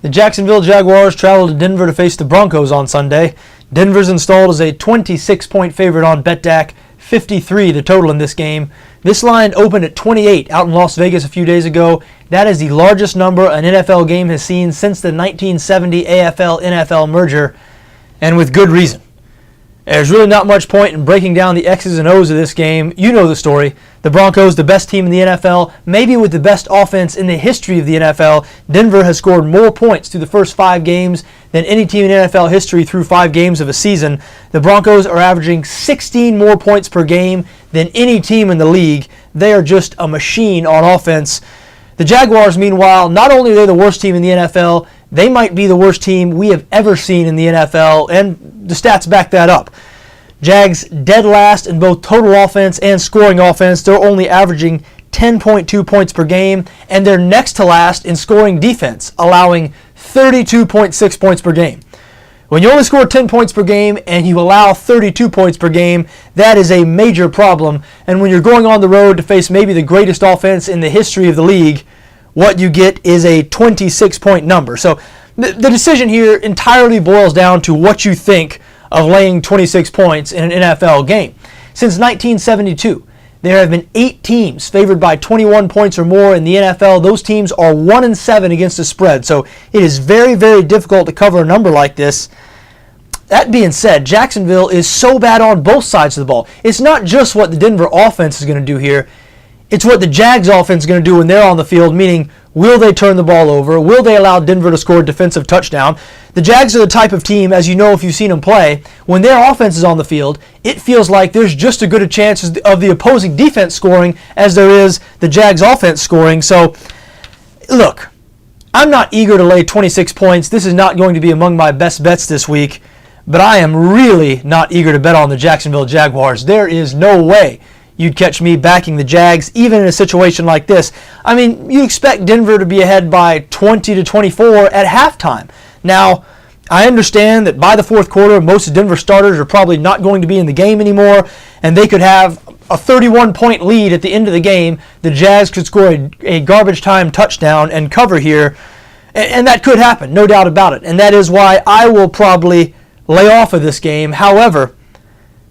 The Jacksonville Jaguars traveled to Denver to face the Broncos on Sunday. Denver's installed as a 26-point favorite on BETDAQ, 53 the total in this game. This line opened at 28 out in Las Vegas a few days ago. That is the largest number an NFL game has seen since the 1970 AFL-NFL merger, and with good reason. There's really not much point in breaking down the X's and O's of this game. You know the story. The Broncos, the best team in the NFL, maybe with the best offense in the history of the NFL. Denver has scored more points through the first 5 games than any team in NFL history through 5 games of a season. The Broncos are averaging 16 more points per game than any team in the league. They are just a machine on offense. The Jaguars, meanwhile, not only are they the worst team in the NFL, they might be the worst team we have ever seen in the NFL, and the stats back that up. Jags dead last in both total offense and scoring offense. They're only averaging 10.2 points per game, and they're next to last in scoring defense, allowing 32.6 points per game. When you only score 10 points per game and you allow 32 points per game, that is a major problem. And when you're going on the road to face maybe the greatest offense in the history of the league, what you get is a 26-point number. So the decision here entirely boils down to what you think of laying 26 points in an NFL game. Since 1972, there have been 8 teams favored by 21 points or more in the NFL. Those teams are 1-7 against the spread, so it is very, very difficult to cover a number like this. That being said, Jacksonville is so bad on both sides of the ball. It's not just what the Denver offense is going to do here. It's what the Jags offense is going to do when they're on the field, meaning will they turn the ball over? Will they allow Denver to score a defensive touchdown? The Jags are the type of team, as you know if you've seen them play, when their offense is on the field, it feels like there's just as good a chance of the opposing defense scoring as there is the Jags offense scoring. So, look, I'm not eager to lay 26 points. This is not going to be among my best bets this week, but I am really not eager to bet on the Jacksonville Jaguars. There is no way you'd catch me backing the Jags, even in a situation like this. I mean, you expect Denver to be ahead by 20-24 at halftime. Now, I understand that by the fourth quarter, most of Denver starters are probably not going to be in the game anymore, and they could have a 31-point lead at the end of the game. The Jags could score a garbage time touchdown and cover here, and that could happen, no doubt about it. And that is why I will probably lay off of this game. However,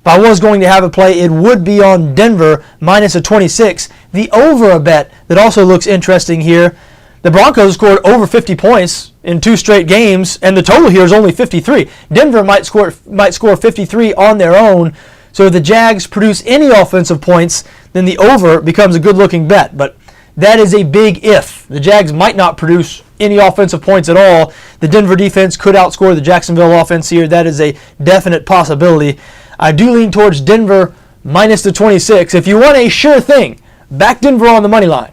if I was going to have a play, it would be on Denver minus a 26. The over a bet that also looks interesting here. The Broncos scored over 50 points in 2 straight games, and the total here is only 53. Denver might score 53 on their own. So if the Jags produce any offensive points, then the over becomes a good-looking bet. But that is a big if. The Jags might not produce any offensive points at all. The Denver defense could outscore the Jacksonville offense here. That is a definite possibility. I do lean towards Denver minus the 26. If you want a sure thing, back Denver on the money line.